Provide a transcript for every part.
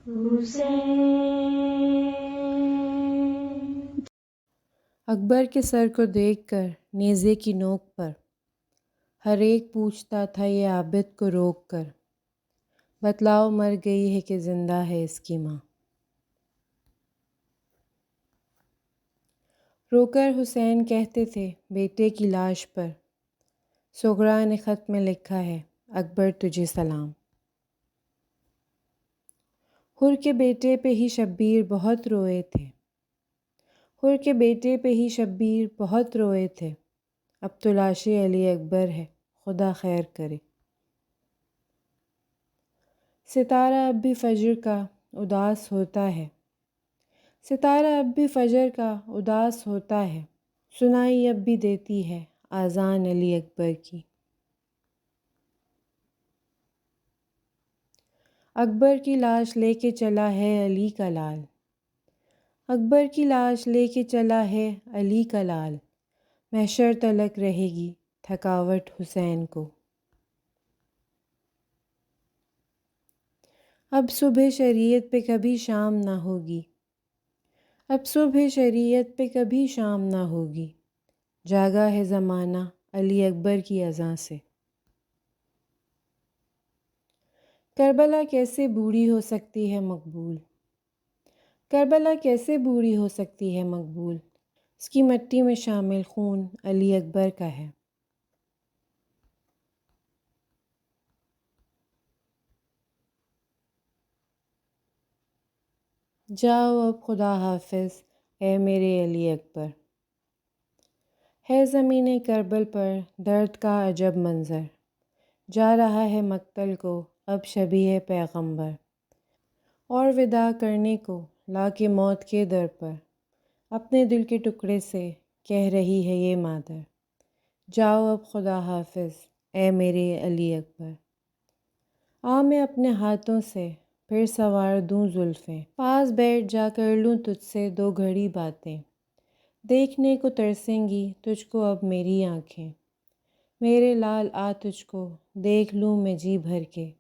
حسین۔ اکبر کے سر کو دیکھ کر نیزے کی نوک پر ہر ایک پوچھتا تھا یہ عابد کو روک کر، بتلاؤ مر گئی ہے کہ زندہ ہے اس کی ماں۔ رو کر حسین کہتے تھے بیٹے کی لاش پر، صغرا نے خط میں لکھا ہے اکبر تجھے سلام۔ حر کے بیٹے پہ ہی شبیر بہت روئے تھے، حر کے بیٹے پہ ہی شبیر بہت روئے تھے، اب تو لاش علی اکبر ہے خدا خیر کرے۔ ستارہ اب بھی فجر کا اداس ہوتا ہے، ستارہ اب بھی فجر کا اداس ہوتا ہے، سنائی اب بھی دیتی ہے آذان علی اکبر کی۔ اکبر کی لاش لے کے چلا ہے علی کا لال، اکبر کی لاش لے کے چلا ہے علی کا لال، محشر تلک رہے گی تھکاوٹ حسین کو۔ اب صبح شریعت پہ کبھی شام نہ ہوگی، اب صبح شریعت پہ کبھی شام نہ ہوگی، جاگا ہے زمانہ علی اکبر کی اذاں سے۔ کربلا کیسے بوڑھی ہو سکتی ہے مقبول، کربلا کیسے بوڑھی ہو سکتی ہے مقبول، اس کی مٹی میں شامل خون علی اکبر کا ہے۔ جاؤ اب خدا حافظ اے میرے علی اکبر۔ ہے زمین کربل پر درد کا عجب منظر، جا رہا ہے مقتل کو اب شبیہ پیغمبر، اور وداع کرنے کو لا کے موت کے در پر، اپنے دل کے ٹکڑے سے کہہ رہی ہے یہ مادر، جاؤ اب خدا حافظ اے میرے علی اکبر۔ آ میں اپنے ہاتھوں سے پھر سنوار دوں زلفیں، پاس بیٹھ جا کر لوں تجھ سے دو گھڑی باتیں، دیکھنے کو ترسیں گی تجھ کو اب میری آنکھیں، میرے لال آ تجھ کو دیکھ لوں میں جی بھر کے،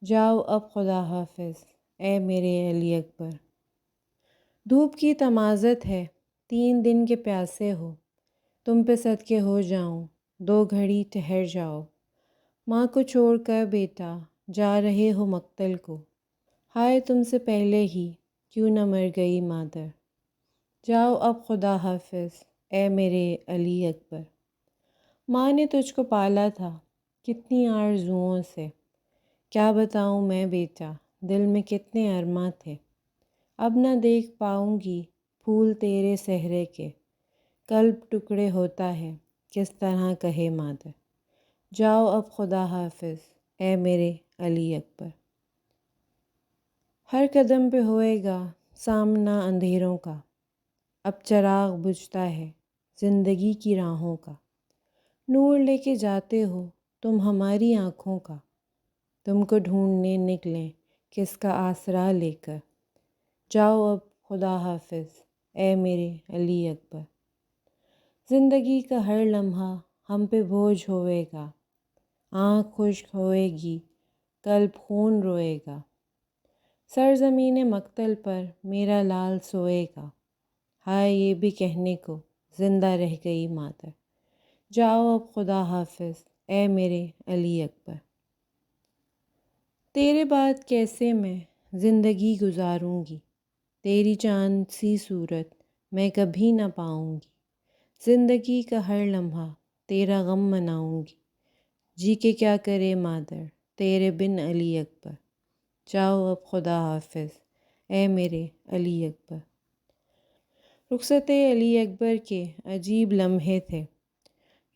جاؤ اب خدا حافظ اے میرے علی اکبر۔ دھوپ کی تمازت ہے 3 دن کے پیاسے ہو، تم پہ صدقے ہو جاؤں 2 گھڑی ٹھہر جاؤ، ماں کو چھوڑ کر بیٹا جا رہے ہو مقتل کو، ہائے تم سے پہلے ہی کیوں نہ مر گئی مادر، جاؤ اب خدا حافظ اے میرے علی اکبر۔ ماں نے تجھ کو پالا تھا کتنی آرزوؤں سے، کیا بتاؤں میں بیٹا دل میں کتنے ارماں تھے، اب نہ دیکھ پاؤں گی پھول تیرے صحرے کے، قلب ٹکڑے ہوتا ہے کس طرح کہے مادر، جاؤ اب خدا حافظ اے میرے علی اکبر۔ ہر قدم پہ ہوئے گا سامنا اندھیروں کا، اب چراغ بجھتا ہے زندگی کی راہوں کا، نور لے کے جاتے ہو تم ہماری آنکھوں کا، تم کو ڈھونڈنے نکلیں کس کا آسرا لے کر، جاؤ اب خدا حافظ اے میرے علی اکبر۔ زندگی کا ہر لمحہ ہم پہ بوجھ ہوئے گا، آنکھ خشک ہوئے گی قلب خون روئے گا، سرزمین مقتل پر میرا لال سوئے گا، ہائے یہ بھی کہنے کو زندہ رہ گئی مادر، جاؤ اب خدا حافظ اے میرے علی اکبر۔ تیرے بعد کیسے میں زندگی گزاروں گی، تیری چاند سی صورت میں کبھی نہ پاؤں گی، زندگی کا ہر لمحہ تیرا غم مناؤں گی، جی کے کیا کرے مادر تیرے بن علی اکبر، جاؤ اب خدا حافظ اے میرے علی اکبر۔ رخصت علی اکبر کے عجیب لمحے تھے،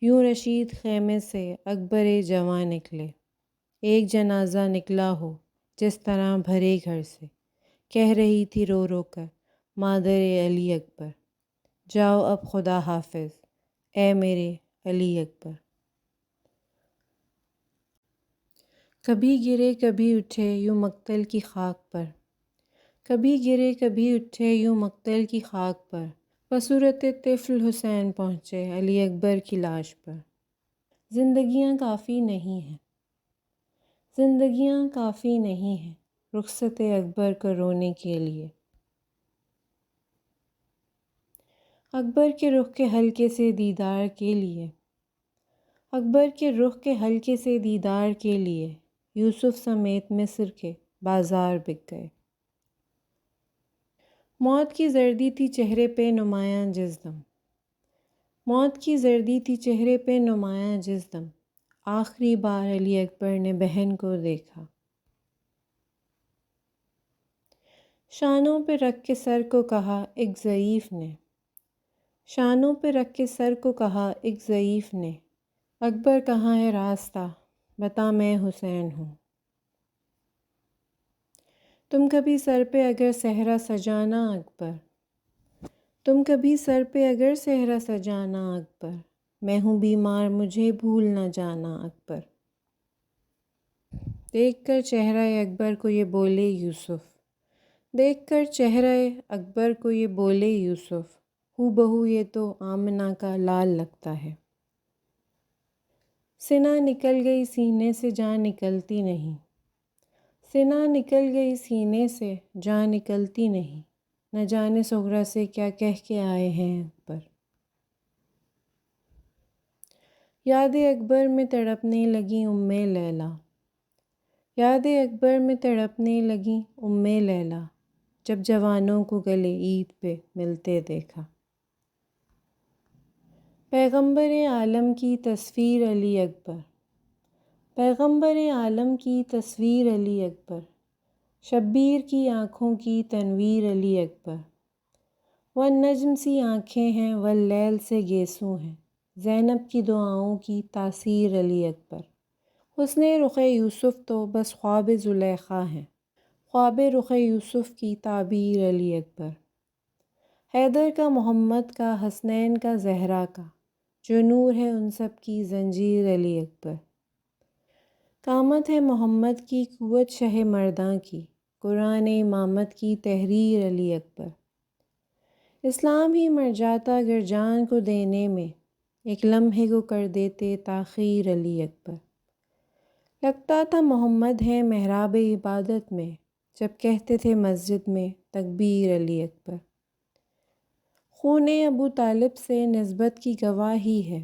یوں رشید خیمے سے اکبر جواں نکلے، ایک جنازہ نکلا ہو جس طرح بھرے گھر سے، کہہ رہی تھی رو رو کر مادر علی اکبر، جاؤ اب خدا حافظ اے میرے علی اکبر۔ کبھی گرے کبھی اٹھے یوں مقتل کی خاک پر، کبھی گرے کبھی اٹھے یوں مقتل کی خاک پر، بصورت طفل حسین پہنچے علی اکبر کی لاش پر۔ زندگیاں کافی نہیں ہیں، زندگیاں کافی نہیں ہیں، رخصت اکبر کو رونے کے لیے۔ اکبر کے رخ کے ہلکے سے دیدار کے لیے، اکبر کے رخ کے ہلکے سے دیدار کے لیے یوسف سمیت مصر کے بازار بک گئے۔ موت کی زردی تھی چہرے پہ نمایاں جس دم، موت کی زردی تھی چہرے پہ نمایاں جس دم آخری بار علی اکبر نے بہن کو دیکھا۔ شانوں پہ رکھ کے سر کو کہا ایک ضعیف نے، شانوں پہ رکھ کے سر کو کہا ایک ضعیف نے، اکبر کہاں ہے راستہ بتا میں حسین ہوں۔ تم کبھی سر پہ اگر صحرا سجانا اکبر، تم کبھی سر پہ اگر صحرا سجانا اکبر، میں ہوں بیمار مجھے بھول نہ جانا اکبر۔ دیکھ کر چہرہ اکبر کو یہ بولے یوسف، دیکھ کر چہرہ اکبر کو یہ بولے یوسف، ہو بہو یہ تو آمنہ کا لال لگتا ہے۔ سینہ نکل گئی سینے سے جان نکلتی نہیں، سینہ نکل گئی سینے سے جان نکلتی نہیں، نہ جانے سغرا سے کیا کہہ کے آئے ہیں اکبر۔ یاد اکبر میں تڑپنے لگیں ام لیلا، یاد اکبر میں تڑپنے لگیں ام لیلا، جب جوانوں کو گلے عید پہ ملتے دیکھا۔ پیغمبر عالم کی تصویر علی اکبر، پیغمبر عالم کی تصویر علی اکبر، شبیر کی آنکھوں کی تنویر علی اکبر، والنجم سی آنکھیں ہیں واللیل سے گیسوں ہیں، زینب کی دعاؤں کی تاثیر علی اکبر۔ حسن رخ یوسف تو بس خواب زلیخا ہیں، خواب رخ یوسف کی تعبیر علی اکبر۔ حیدر کا محمد کا حسنین کا زہرا کا، جو نور ہے ان سب کی زنجیر علی اکبر۔ قامت ہے محمد کی قوت شہ مرداں کی، قرآن امامت کی تحریر علی اکبر۔ اسلام ہی مر جاتا اگر جان کو دینے میں، ایک لمحے کو کر دیتے تاخیر علی اکبر۔ لگتا تھا محمد ہے محراب عبادت میں، جب کہتے تھے مسجد میں تکبیر علی اکبر۔ خون ابو طالب سے نسبت کی گواہی ہے،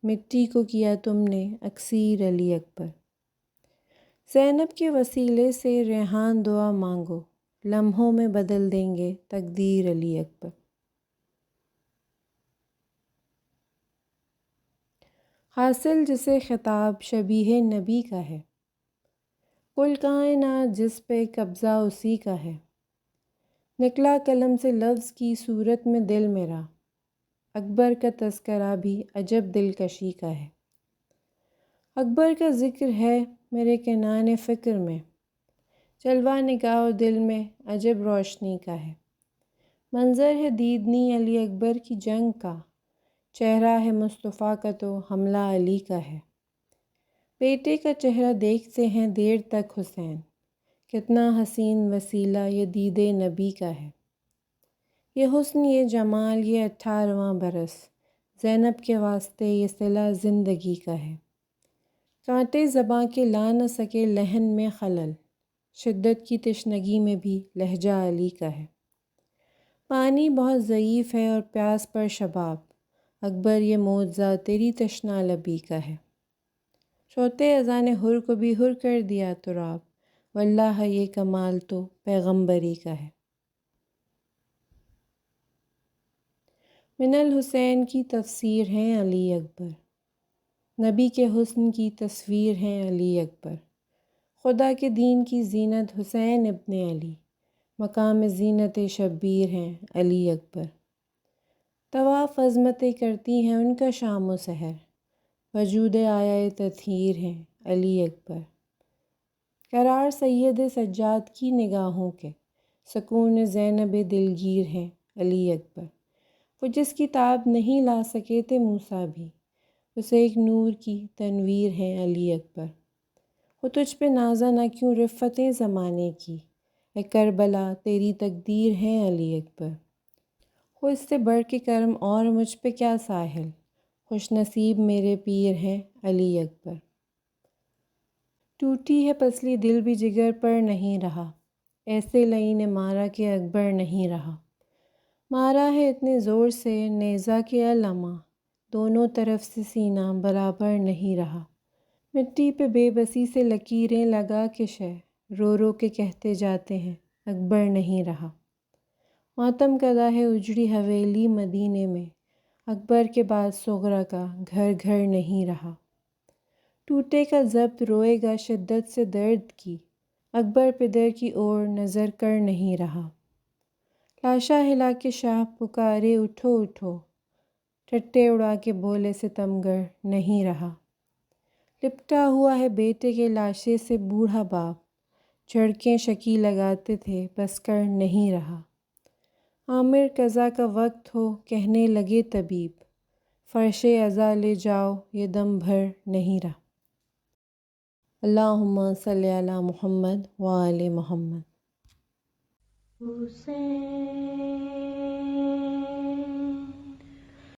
مٹی کو کیا تم نے اکسیر علی اکبر۔ زینب کے وسیلے سے ریحان دعا مانگو، لمحوں میں بدل دیں گے تقدیر علی اکبر۔ حاصل جسے خطاب شبیہ نبی کا ہے، کل کائنات جس پہ قبضہ اسی کا ہے، نکلا قلم سے لفظ کی صورت میں دل میرا، اکبر کا تذکرہ بھی عجب دلکشی کا ہے۔ اکبر کا ذکر ہے میرے کنان فکر میں، جلوہ نگاہ و دل میں عجب روشنی کا ہے۔ منظر ہے دیدنی علی اکبر کی جنگ کا، چہرہ ہے مصطفیٰ کا تو حملہ علی کا ہے۔ بیٹے کا چہرہ دیکھتے ہیں دیر تک حسین، کتنا حسین وسیلہ یہ دید نبی کا ہے۔ یہ حسن یہ جمال یہ 18واں برس، زینب کے واسطے یہ صلہ زندگی کا ہے۔ کانٹے زباں کے لا نہ سکے لحن میں خلل، شدت کی تشنگی میں بھی لہجہ علی کا ہے۔ پانی بہت ضعیف ہے اور پیاس پر شباب، اکبر یہ معجزہ تیری تشنا لبی کا ہے۔ شوتے اذان حر کو بھی حر کر دیا تراب، واللہ یہ کمال تو پیغمبری کا ہے۔ من الحسین کی تفسیر ہیں علی اکبر، نبی کے حسن کی تصویر ہیں علی اکبر۔ خدا کے دین کی زینت حسین ابن علی، مقام زینت شبیر ہیں علی اکبر۔ طواف عظمتیں کرتی ہیں ان کا شام و سحر، وجود آیا تطہیر ہیں علی اکبر۔ قرار سید سجاد کی نگاہوں کے، سکون زینب دلگیر ہیں علی اکبر۔ وہ جس کی تاب نہیں لا سکے تھے موسیٰ بھی، اسے ایک نور کی تنویر ہیں علی اکبر۔ وہ تجھ پہ نازا نہ کیوں رفتیں زمانے کی، اے کربلا تیری تقدیر ہیں علی اکبر۔ وہ اس سے بڑھ کے کرم اور مجھ پہ کیا ساحل، خوش نصیب میرے پیر ہیں علی اکبر۔ ٹوٹی ہے پسلی دل بھی جگر پر نہیں رہا، ایسے لئی نے مارا کہ اکبر نہیں رہا۔ مارا ہے اتنے زور سے نیزہ کے علامہ، دونوں طرف سے سینہ برابر نہیں رہا۔ مٹی پہ بے بسی سے لکیریں لگا کے شہ رو رو کے کہتے جاتے ہیں اکبر نہیں رہا۔ ماتم کدا ہے اجڑی حویلی مدینے میں، اکبر کے بعد صغرا کا گھر گھر نہیں رہا۔ ٹوٹے کا ضبط روئے گا شدت سے درد کی، اکبر پدر کی اور نظر کر نہیں رہا۔ لاشا ہلا کے شاہ پکارے اٹھو اٹھو، ٹٹے اڑا کے بولے ستمگر نہیں رہا۔ لپٹا ہوا ہے بیٹے کے لاشے سے بوڑھا باپ، جھڑکیں شکی لگاتے تھے بس کر نہیں رہا۔ عامر قضا کا وقت ہو کہنے لگے طبیب، فرش عزا لے جاؤ یہ دم بھر نہیں رہا۔ اللہم صلی علی محمد وآل محمد۔ حسین